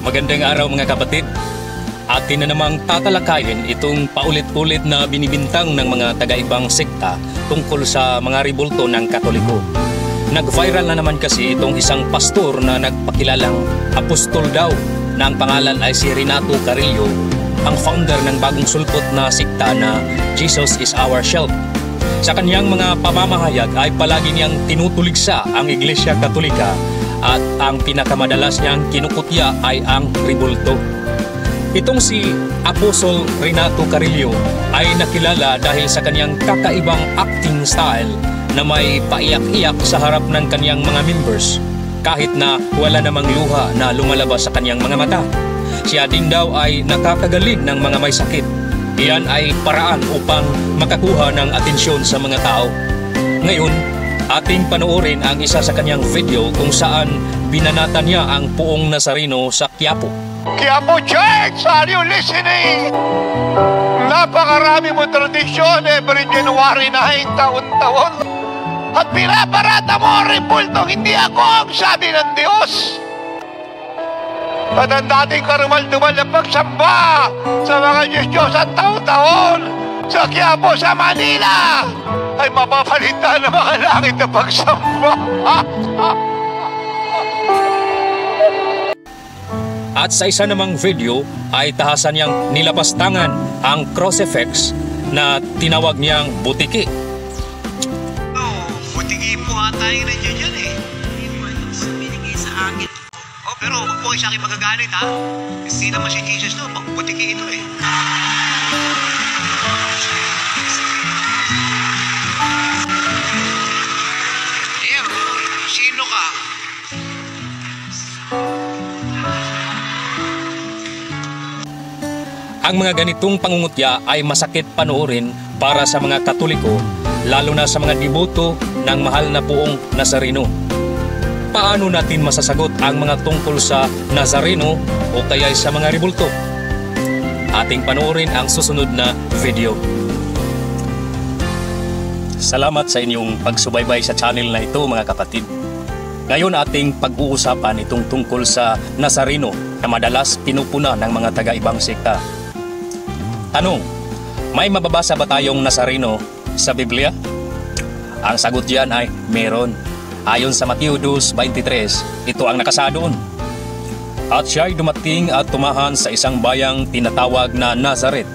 Magandang araw mga kapatid. Atin na namang tatalakayin itong paulit-ulit na binibintang ng mga taga-ibang sekta tungkol sa mga ribulto ng Katoliko. Nag-viral na naman kasi itong isang pastor na nagpakilalang apostol daw na ang pangalan ay si Renato Carrillo, ang founder ng bagong sulpot na sekta na Jesus is Our Shelf. Sa kanyang mga pamamahayag ay palagi niyang tinutuligsa ang Iglesia Katolika at ang pinakamadalas niyang kinukutya ay ang ribulto. Itong si Apostol Renato Carrillo ay nakilala dahil sa kanyang kakaibang acting style na may paiyak-iyak sa harap ng kanyang mga members kahit na wala namang luha na lumalabas sa kanyang mga mata. Siya din daw ay nakakagaling ng mga may sakit. Iyan ay paraan upang makakuha ng atensyon sa mga tao. Ngayon, ating panoorin ang isa sa kanyang video kung saan binanatan niya ang Poong Nazareno sa Quiapo. Quiapo Church, are you listening? Napakarami mo tradisyon every January 9 taon-taon. At pinaparata mo ang ribultong hindi ako ang sabi ng Diyos. At ang dating karumal-dumal na pagsamba sa mga Diyos at taon-taon sa Quiapo, sa Manila ay mapapalitan ng mga langit na pagsamba. At sa isa namang video ay tahasan niyang nilapastangan ang crucifix na tinawag niyang butiki. Butiki po ata yung nandiyan dyan eh. Hindi mo ito binigay sa akin. Oh, pero huwag po kayo sa akin magagamit ha. Kasi naman si Jesus no, pag butiki ito eh. Sino ka? Ang mga ganitong pangungutya ay masakit panoorin para sa mga Katoliko, lalo na sa mga deboto ng mahal na Poong Nazareno. Paano natin masasagot ang mga tungkol sa Nazareno o kaya sa mga ribulto? Ating panoorin ang susunod na video. Salamat sa inyong pagsubaybay sa channel na ito mga kapatid. Ngayon ating pag-uusapan itong tungkol sa Nazareno na madalas pinupuna ng mga taga-ibang sekta. Tanong, may mababasa ba tayong Nazareno sa Biblia? Ang sagot diyan ay meron. Ayon sa Mateo 2:23, ito ang nakasa doon. At siya ay dumating at tumahan sa isang bayang tinatawag na Nazaret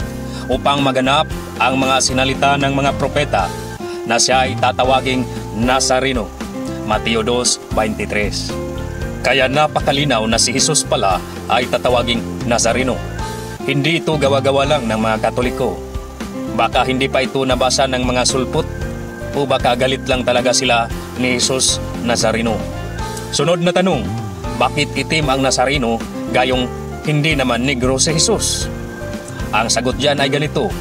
upang maganap ang mga sinalita ng mga propeta na siya ay tatawaging Nazareno. Mateo 2:23. Kaya napakalinaw na si Jesus pala ay tatawaging Nazareno. Hindi ito gawa-gawa lang ng mga Katoliko. Baka hindi pa ito nabasa ng mga sulpot o baka galit lang talaga sila ni Jesus Nazareno. Sunod na tanong, bakit itim ang Nazareno gayong hindi naman negro si Jesus? Ang sagot diyan ay ganito,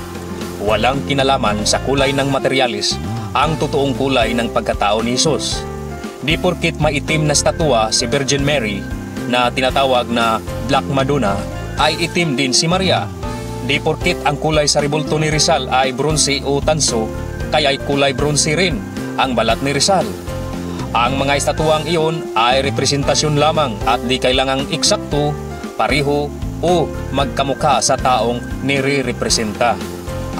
walang kinalaman sa kulay ng materialis ang totoong kulay ng pagkatao ni Jesus. Di porkit maitim na statua si Virgin Mary na tinatawag na Black Madonna ay itim din si Maria. Di porkit ang kulay sa ribulto ni Rizal ay bronze o tanso, kaya ay kulay bronze rin ang balat ni Rizal. Ang mga estatuang iyon ay representasyon lamang at di kailangang eksakto, pareho o magkamukha sa taong nire-representa.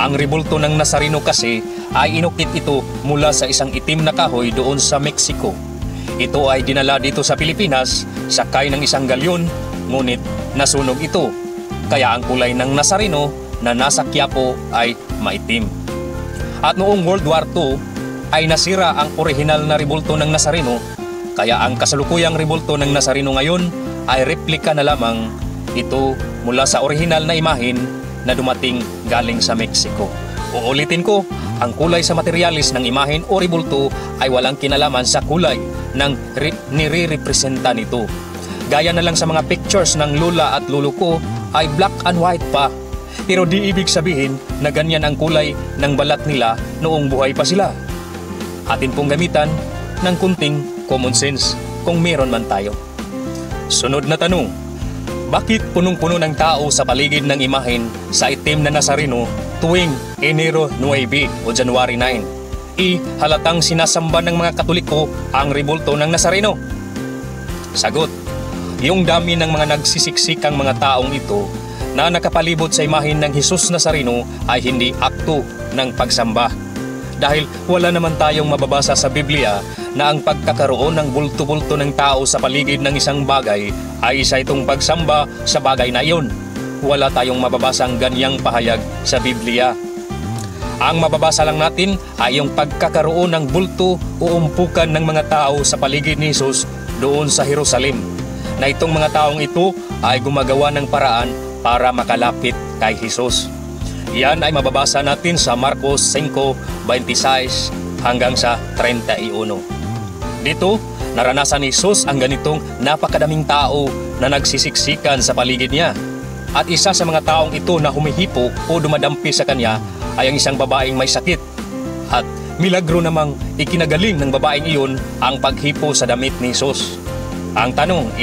Ang ribulto ng Nazareno kasi ay inukit ito mula sa isang itim na kahoy doon sa Mexico. Ito ay dinala dito sa Pilipinas sakay ng isang galyon, ngunit nasunog ito. Kaya ang kulay ng Nazareno na nasa Quiapo ay maitim. At noong World War II ay nasira ang orihinal na ribulto ng Nazareno, kaya ang kasalukuyang ribulto ng Nazareno ngayon ay replika na lamang ito mula sa orihinal na imahen na dumating galing sa Mexico. Uulitin ko, ang kulay sa materialis ng imahen o ribulto ay walang kinalaman sa kulay ng nire-representa nito. Gaya na lang sa mga pictures ng lula at lolo ko ay black and white pa. Pero di ibig sabihin na ganyan ang kulay ng balat nila noong buhay pa sila. Atin pong gamitan ng kunting common sense kung meron man tayo. Sunod na tanong, bakit punong-puno ng tao sa paligid ng imahen sa itim na Nazareno tuwing Enero 9 o January 9? Halatang sinasamba ng mga Katoliko ang ribulto ng Nazareno? Sagot, Yung dami ng mga nagsisiksikang mga taong ito na nakapalibot sa imahen ng Jesus Nazareno ay hindi akto ng pagsamba. Dahil wala naman tayong mababasa sa Biblia na ang pagkakaroon ng bulto-bulto ng tao sa paligid ng isang bagay ay isa itong pagsamba sa bagay na iyon. Wala tayong mababasang ganyang pahayag sa Biblia. Ang mababasa lang natin ay yung pagkakaroon ng bulto o umpukan ng mga tao sa paligid ni Jesus doon sa Jerusalem, na itong mga taong ito ay gumagawa ng paraan para makalapit kay Jesus. Yan ay mababasa natin sa Marcos 5:26 hanggang sa 31. Dito, naranasan ni Jesus ang ganitong napakadaming tao na nagsisiksikan sa paligid niya. At isa sa mga taong ito na humihipo o dumadampi sa kanya ay ang isang babaeng may sakit. At milagro namang ikinagaling ng babaeng iyon ang paghipo sa damit ni Jesus. Ang tanong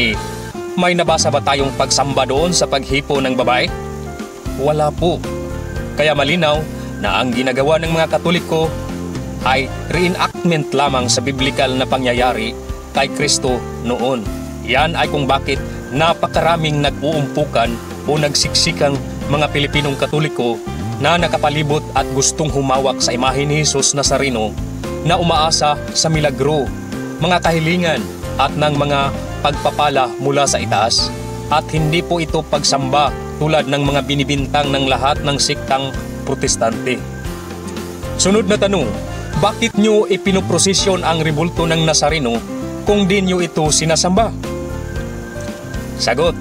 may nabasa ba tayong pagsamba doon sa paghipo ng babae? Wala po. Kaya malinaw na ang ginagawa ng mga Katoliko ay reenactment lamang sa biblikal na pangyayari kay Kristo noon. Yan ay kung bakit napakaraming nag-uumpukan o nagsiksikang mga Pilipinong Katoliko na nakapalibot at gustong humawak sa imahe ni Jesus Nazareno na umaasa sa milagro, mga kahilingan at ng mga pagpapala mula sa itaas. At hindi po ito pagsamba tulad ng mga binibintang ng lahat ng siktang protestante. Sunod na tanong, bakit nyo ipinoprosesyon ang rebulto ng Nazareno kung di nyo ito sinasamba? Sagot,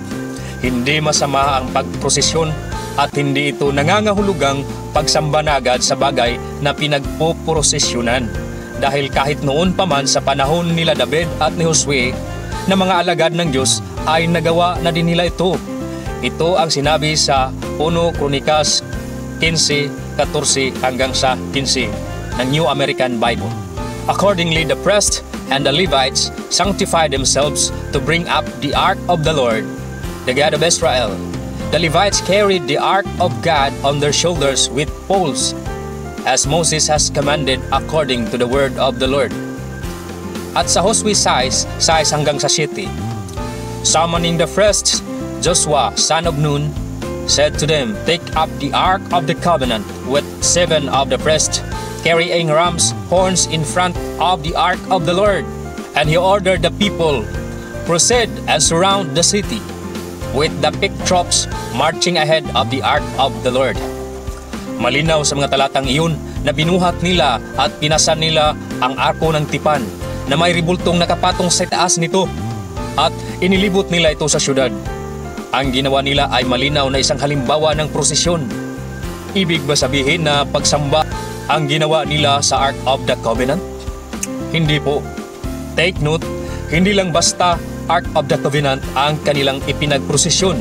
hindi masama ang pagprosesyon at hindi ito nangangahulugang pagsamba na agad sa bagay na pinagpoprosesyonan. Dahil kahit noon pa man sa panahon nila David at ni Josue na mga alagad ng Diyos ay nagawa na din nila ito. Ito ang sinabi sa 1 Kronikas 15:14 hanggang sa 15 ng New American Bible. Accordingly, the priests and the Levites sanctified themselves to bring up the ark of the Lord, the God of Israel. The Levites carried the ark of God on their shoulders with poles, as Moses has commanded according to the word of the Lord. At sa Josue 6 hanggang sa 7, summoning the priests, Joshua, son of Nun, said to them, "Take up the ark of the covenant with 7 of the priests, carrying ram's horns in front of the ark of the Lord." And he ordered the people, "Proceed and surround the city," with the picked troops marching ahead of the ark of the Lord. Malinaw sa mga talatang iyon na binuhat nila at pinasan nila ang arko ng tipan na may ribultong nakapatong sa taas nito at inilibot nila ito sa syudad. Ang ginawa nila ay malinaw na isang halimbawa ng prosesyon. Ibig ba sabihin na pagsamba ang ginawa nila sa Ark of the Covenant? Hindi po. Take note, hindi lang basta Ark of the Covenant ang kanilang ipinagprosesyon,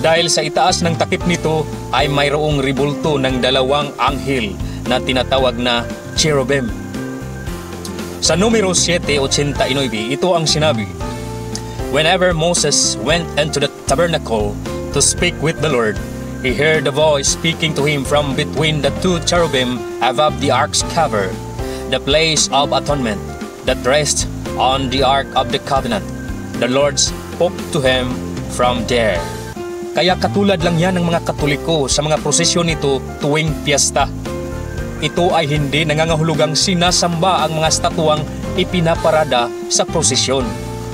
dahil sa itaas ng takip nito ay mayroong ribulto ng 2 anghel na tinatawag na cherubim. Sa numero 7:89, ito ang sinabi, "Whenever Moses went into the tabernacle to speak with the Lord, he heard a voice speaking to him from between the 2 cherubim above the ark's cover, the place of atonement, that rests on the ark of the covenant. The Lord spoke to him from there." Kaya katulad lang yan ng mga Katoliko sa mga prosesyon nito tuwing piyesta. Ito ay hindi nangangahulugang sinasamba ang mga estatuang ipinaparada sa prosesyon.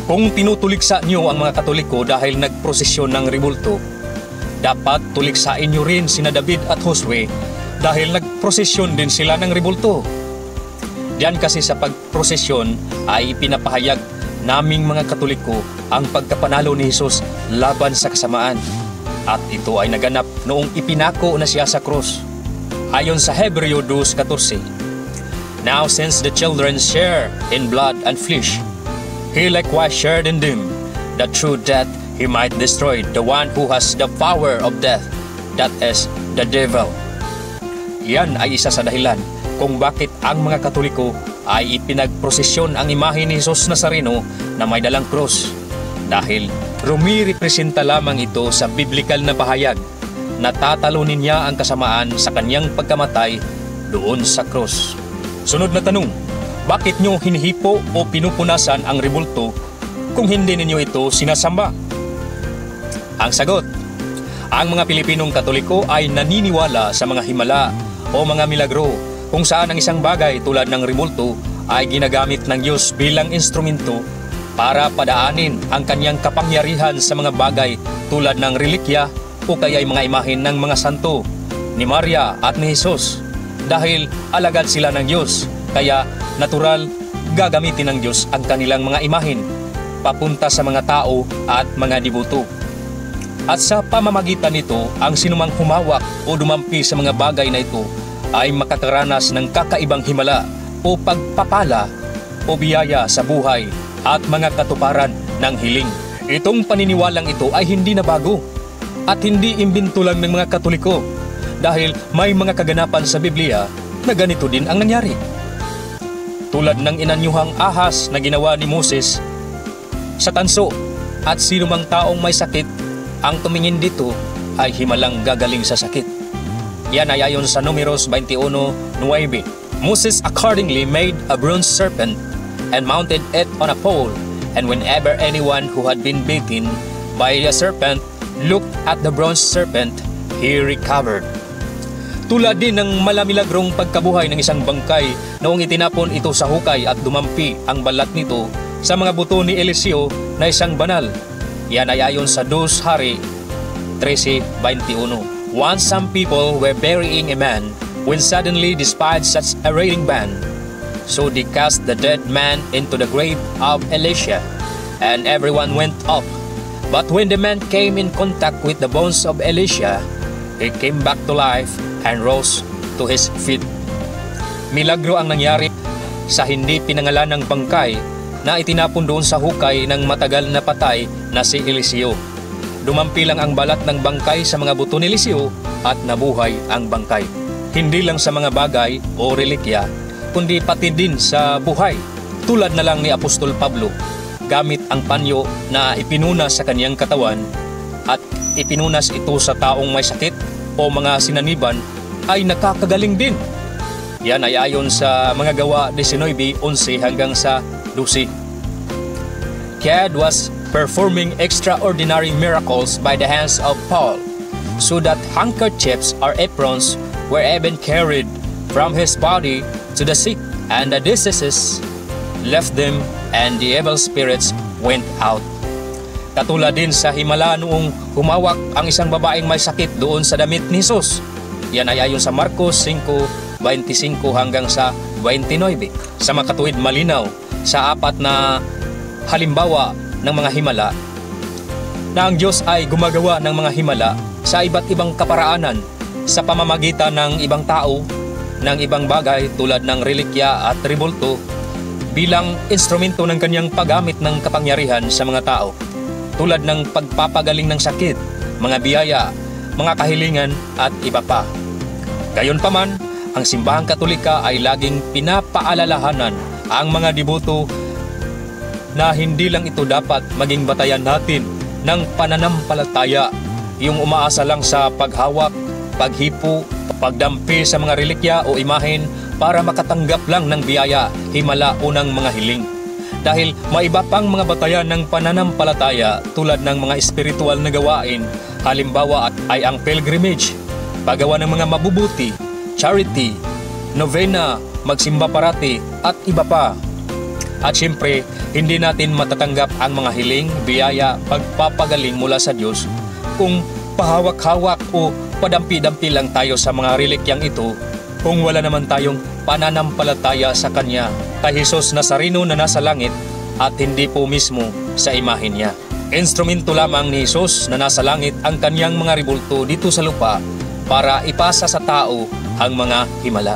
Kung tinutuliksa nyo ang mga Katoliko dahil nagprosesyon ng ribulto, dapat tuliksain nyo rin sina David at Josue dahil nagprosesyon din sila ng ribulto. Diyan kasi sa pagprosesyon ay ipinapahayag naming mga Katoliko ang pagkapanalo ni Jesus laban sa kasamaan. At ito ay naganap noong ipinako na siya sa krus. Ayon sa Hebreo 2:14, "Now since the children share in blood and flesh, he likewise shared in them, that through death he might destroy the one who has the power of death, that is, the devil." Yan ay isa sa dahilan kung bakit ang mga Katoliko ay ipinagprosesyon ang imahe ni Jesus Nazareno na may dalang krus. Dahil rumirepresenta lamang ito sa biblikal na pahayag na tatalunin niya ang kasamaan sa kanyang pagkamatay doon sa krus. Sunod na tanong, bakit nyo hinihipo o pinupunasan ang ribulto kung hindi ninyo ito sinasamba? Ang sagot, ang mga Pilipinong Katoliko ay naniniwala sa mga himala o mga milagro kung saan ang isang bagay tulad ng rimulto ay ginagamit ng Diyos bilang instrumento para padaanin ang kanyang kapangyarihan sa mga bagay tulad ng relikya o kaya'y mga imahen ng mga santo, ni Maria at ni Jesus. Dahil alagad sila ng Diyos, kaya natural gagamitin ng Diyos ang kanilang mga imahen papunta sa mga tao at mga dibuto. At sa pamamagitan nito, ang sinumang humawak o dumampi sa mga bagay na ito ay makakaranas ng kakaibang himala o pagpapala o biyaya sa buhay at mga katuparan ng hiling. Itong paniniwalang ito ay hindi na bago at hindi imbento lang ng mga Katoliko dahil may mga kaganapan sa Biblia na ganito din ang nangyari. Tulad ng inanyuhang ahas na ginawa ni Moses sa tanso, at sino mang taong may sakit ang tumingin dito ay himalang gagaling sa sakit. Yan ay ayon sa Números 21:9. Moses accordingly made a bronze serpent and mounted it on a pole, and whenever anyone who had been bitten by a serpent looked at the bronze serpent, he recovered. Tulad din ng malamilagrong pagkabuhay ng isang bangkay noong itinapon ito sa hukay at dumampi ang balat nito sa mga buto ni Eliseo na isang banal. Yan ay ayon sa 2 Hari 13:21. Once some people were burying a man when suddenly they spied such a raiding band. So they cast the dead man into the grave of Elisha, and everyone went up. But when the man came in contact with the bones of Elisha, he came back to life and rose to his feet. Milagro ang nangyari sa hindi pinangalan ng bangkay na itinapon doon sa hukay ng matagal na patay na si Eliseo. Dumampi lang ang balat ng bangkay sa mga buto ni Eliseo at nabuhay ang bangkay. Hindi lang sa mga bagay o relikya, kundi pati din sa buhay. Tulad na lang ni Apostol Pablo, gamit ang panyo na ipinunas sa kanyang katawan at ipinunas ito sa taong may sakit o mga sinaniban ay nakakagaling din. Yan ay ayon sa mga Gawa 19:11 hanggang sa 12. God was performing extraordinary miracles by the hands of Paul, so that handkerchiefs or aprons were even carried from his body to the sick, and the diseases left them, and the evil spirits went out. Katulad din sa himala noong humawak ang isang babaeng may sakit doon sa damit ni Jesus. Yan ay ayon sa Marcos 5:25 hanggang sa 29. Sa makatuwid malinaw sa apat na halimbawa ng mga himala na ang Diyos ay gumagawa ng mga himala sa iba't ibang kaparaanan sa pamamagitan ng ibang tao, ng ibang bagay tulad ng relikya at rimulto bilang instrumento ng kanyang paggamit ng kapangyarihan sa mga tao, tulad ng pagpapagaling ng sakit, mga biyaya, mga kahilingan at iba pa. Gayunpaman, ang simbahang Katolika ay laging pinapaalalahanan ang mga deboto na hindi lang ito dapat maging batayan natin ng pananampalataya, yung umaasa lang sa paghawak, paghipo, pagdampi sa mga relikya o imahen para makatanggap lang ng biyaya, himala o ng mga hiling. Dahil maiba pang mga batayan ng pananampalataya tulad ng mga espiritual na gawain, halimbawa ay ang pilgrimage, paggawa ng mga mabubuti, charity, novena, magsimba parati at iba pa. At siyempre, hindi natin matatanggap ang mga hiling, biyaya, pagpapagaling mula sa Diyos kung pahawak-hawak o padampi-dampi lang tayo sa mga relikyang ito kung wala naman tayong pananampalataya sa Kanya, kay Jesus Nazareno na nasa langit at hindi po mismo sa imahen niya. Instrumento lamang ni Jesus na nasa langit ang kanyang mga ribulto dito sa lupa para ipasa sa tao ang mga himala.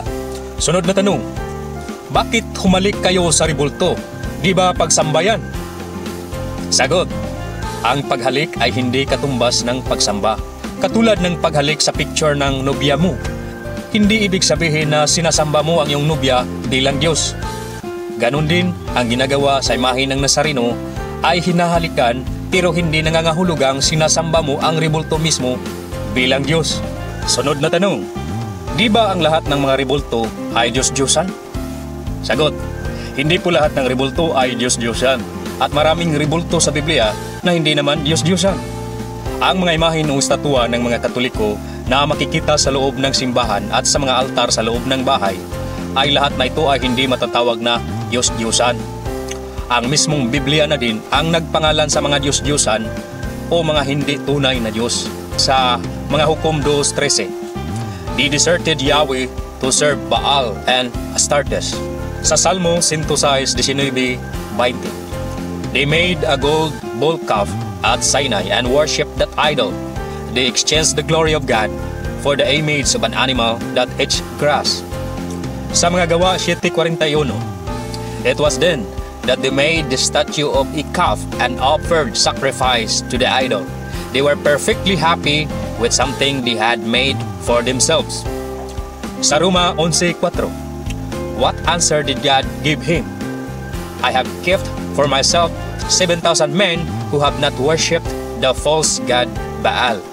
Sunod na tanong, bakit humalik kayo sa ribulto? Di ba pagsambayan? Sagot, ang paghalik ay hindi katumbas ng pagsamba. Katulad ng paghalik sa picture ng nobya mo, hindi ibig sabihin na sinasamba mo ang iyong nobya bilang Diyos. Ganon din ang ginagawa sa imahe ng Nazareno ay hinahalikan pero hindi nangangahulugang sinasamba mo ang ribulto mismo bilang Diyos. Sunod na tanong, di ba ang lahat ng mga ribulto ay Diyos-Diyosan? Sagot, hindi po lahat ng ribulto ay Diyos-Diyosan at maraming ribulto sa Biblia na hindi naman Diyos-Diyosan. Ang mga imahen o estatwa ng mga Katoliko na makikita sa loob ng simbahan at sa mga altar sa loob ng bahay ay lahat na ito ay hindi matatawag na Diyos-Diyosan. Ang mismong Biblia na din ang nagpangalan sa mga Diyos-Diyosan o mga hindi tunay na Diyos. Sa mga Hukom 2:13, they deserted Yahweh to serve Baal and Astartes. Sa Salmo 106:19-20, they made a gold bull calf at Sinai and worshipped that idol. They exchanged the glory of God for the image of an animal that eats grass. Sa mga Gawa 7:41, it was then that they made the statue of a calf and offered sacrifice to the idol. They were perfectly happy with something they had made for themselves. Sa Roma 11:4, what answer did God give him? I have kept for myself 7,000 men who have not worshipped the false god Baal.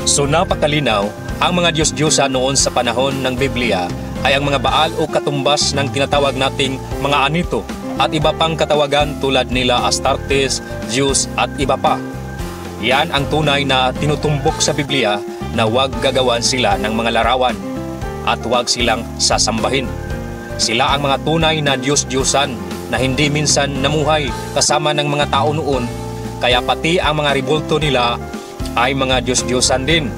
So napakalinaw, ang mga Diyos-Diyosa noon sa panahon ng Biblia ay ang mga Baal o katumbas ng tinatawag nating mga anito at iba pang katawagan tulad nila Astartes, Zeus at iba pa. Yan ang tunay na tinutumbok sa Biblia na huwag gagawan sila ng mga larawan at huwag silang sasambahin. Sila ang mga tunay na Diyos-Diyosan na hindi minsan namuhay kasama ng mga tao noon, kaya pati ang mga ribulto nila ay mga Diyos-Diyosan din.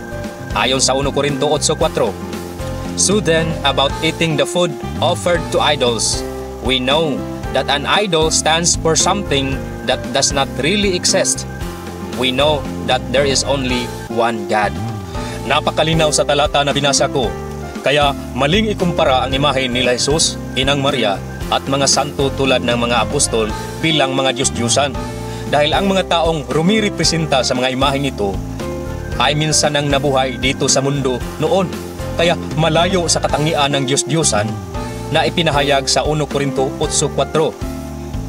Ayon sa 1 Corinto 8:4, so then, about eating the food offered to idols, we know that an idol stands for something that does not really exist. We know that there is only one God. Napakalinaw sa talata na binasa ko, kaya maling ikumpara ang imahe nila Jesus, Inang Maria, at mga santo tulad ng mga apostol bilang mga Diyos-Diyosan. Dahil ang mga taong rumirepresenta sa mga imaheng ito ay minsan ang nabuhay dito sa mundo noon. Kaya malayo sa katangian ng Diyos-Diyosan na ipinahayag sa 1 Corinto 8:4.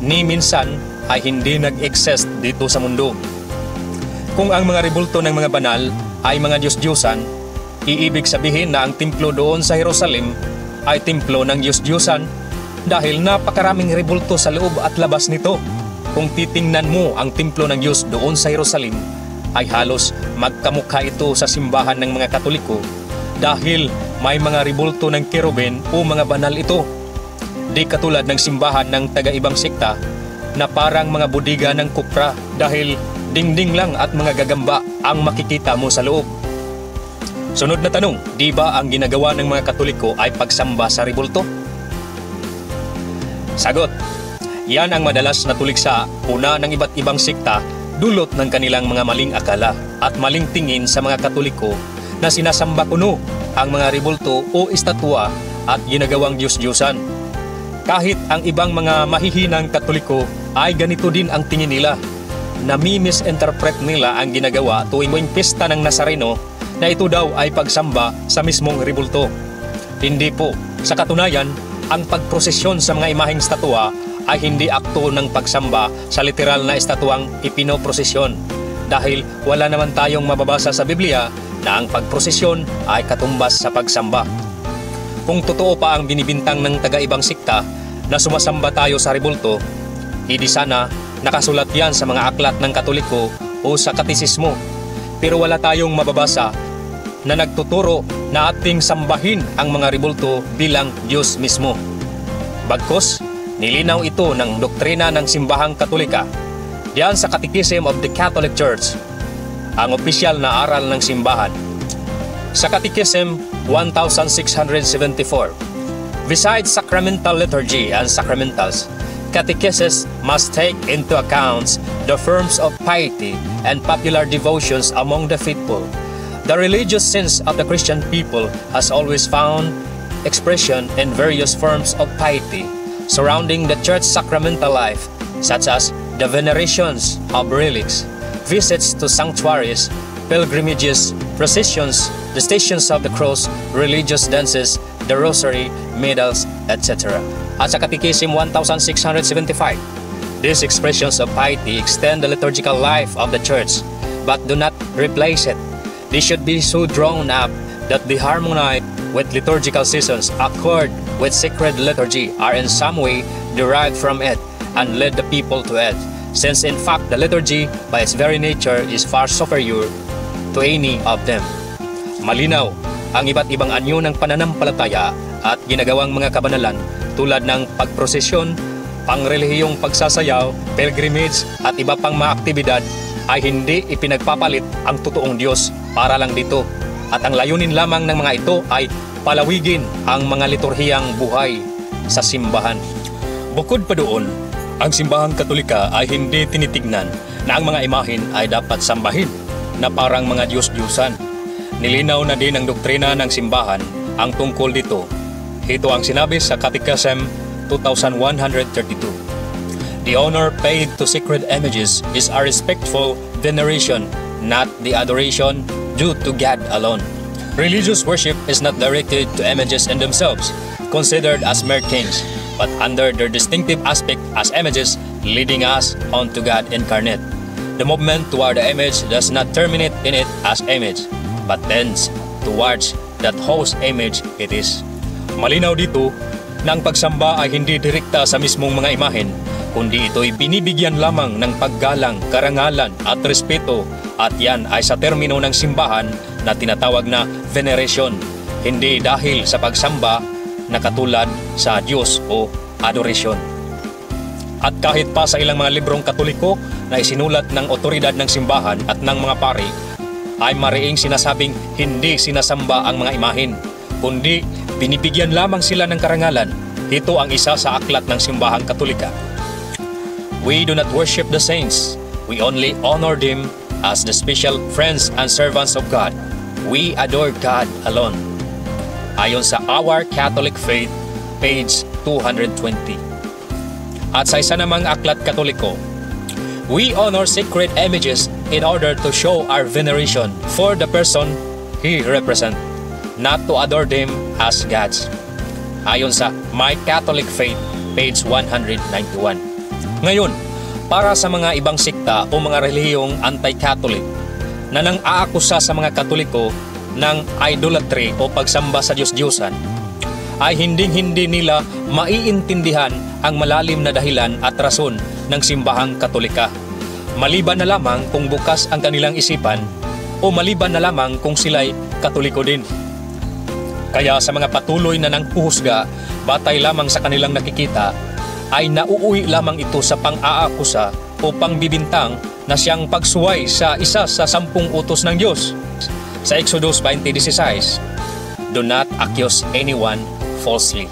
Ni minsan ay hindi nag-exist dito sa mundo. Kung ang mga rebulto ng mga banal ay mga Diyos-Diyosan, iibig sabihin na ang templo doon sa Jerusalem ay templo ng Diyos-Diyosan dahil napakaraming rebulto sa loob at labas nito. Kung titingnan mo ang templo ng Diyos doon sa Jerusalem, ay halos magkamukha ito sa simbahan ng mga Katoliko dahil may mga rebulto ng kerubin o mga banal ito. Di katulad ng simbahan ng taga-ibang sekta na parang mga budiga ng kupra dahil dingding lang at mga gagamba ang makikita mo sa loob. Sunod na tanong, di ba ang ginagawa ng mga Katoliko ay pagsamba sa rebulto? Sagot, yan ang madalas na tuliksa una ng iba't ibang sekta dulot ng kanilang mga maling akala at maling tingin sa mga Katoliko na sinasamba kuno ang mga rebulto o estatwa at ginagawang Diyos-Diyosan. Kahit ang ibang mga mahihinang Katoliko ay ganito din ang tingin nila. Nami-misinterpret nila ang ginagawa tuwing pista ng Nazareno na ito daw ay pagsamba sa mismong rebulto. Hindi po. Sa katunayan, ang pagprosesyon sa mga imaheng estatwa ay hindi akto ng pagsamba sa literal na estatwang ipinoprosesyon dahil wala naman tayong mababasa sa Biblia na ang pagprosesyon ay katumbas sa pagsamba. Kung totoo pa ang binibintang ng taga-ibang sikta na sumasamba tayo sa rebulto, hindi sana nakasulat yan sa mga aklat ng Katoliko o sa katisismo. Pero wala tayong mababasa na nagtuturo na ating sambahin ang mga rebulto bilang Diyos mismo. Bagkus, nilinaw ito ng doktrina ng simbahang Katolika. Diyan sa Catechism of the Catholic Church, ang opisyal na aral ng simbahan. Sa Catechism 1674, besides sacramental liturgy and sacramentals, catechesis must take into account the forms of piety and popular devotions among the faithful. The religious sense of the Christian people has always found expression in various forms of piety surrounding the church sacramental life, such as the venerations of relics, visits to sanctuaries, pilgrimages, processions, the Stations of the Cross, religious dances, the Rosary, medals, etc. At sa Catechism 1675, these expressions of piety extend the liturgical life of the church, but do not replace it. They should be so drawn up that they harmonize with liturgical seasons, accord with sacred liturgy, are in some way derived from it, and lead the people to it. since in fact the liturgy by its very nature is far superior to any of them. Malinaw ang iba't ibang anyo ng pananampalataya at ginagawang mga kabanalan tulad ng pagprosesyon, pangrelihiyong pagsasayaw, pilgrimage at iba pang mga aktibidad ay hindi ipinagpapalit ang totoong Diyos para lang dito. At ang layunin lamang ng mga ito ay palawigin ang mga liturhiyang buhay sa simbahan. Bukod pa doon, ang simbahang Katolika ay hindi tinitignan na ang mga imahen ay dapat sambahin na parang mga Diyos-Diyusan. Nilinaw na din ang doktrina ng simbahan ang tungkol dito. Ito ang sinabi sa Catechism 2132. The honor paid to sacred images is a respectful veneration, not the adoration due to God alone. Religious worship is not directed to images in themselves, considered as mere things, but under their distinctive aspect as images leading us on to God incarnate. The movement toward the image does not terminate in it as image, but tends towards that whose image it is. Malinaw dito na ang pagsamba ay hindi direkta sa mismong mga imahen, kundi ito'y binibigyan lamang ng paggalang, karangalan at respeto, at yan ay sa termino ng simbahan na tinatawag na veneration, hindi dahil sa pagsamba na katulad sa Diyos o adoration. At kahit pa sa ilang mga librong Katoliko na isinulat ng otoridad ng simbahan at ng mga pari, ay mariing sinasabing hindi sinasamba ang mga imahen, kundi binibigyan lamang sila ng karangalan. Ito ang isa sa aklat ng simbahang Katolika. We do not worship the saints, we only honor them as the special friends and servants of God. We adore God alone. Ayon sa Our Catholic Faith, page 220. At sa isa namang aklat Katoliko, we honor sacred images in order to show our veneration for the person he represents, not to adore them as gods. Ayon sa My Catholic Faith, page 191. Ngayon, para sa mga ibang sikta o mga relihiyong anti-Catholic na nang aakusa sa mga Katoliko ng idolatry o pagsamba sa Diyos-Diyosan, ay hindi nila maiintindihan ang malalim na dahilan at rason ng simbahang Katolika. Maliban na lamang kung bukas ang kanilang isipan o maliban na lamang kung sila'y Katoliko din. Kaya sa mga patuloy na nanghuhusga batay lamang sa kanilang nakikita, ay nauuwi lamang ito sa pang-aakusa o pangbibintang na siyang pagsuway sa isa sa 10 utos ng Diyos. Sa Exodus 20:16, do not accuse anyone falsely.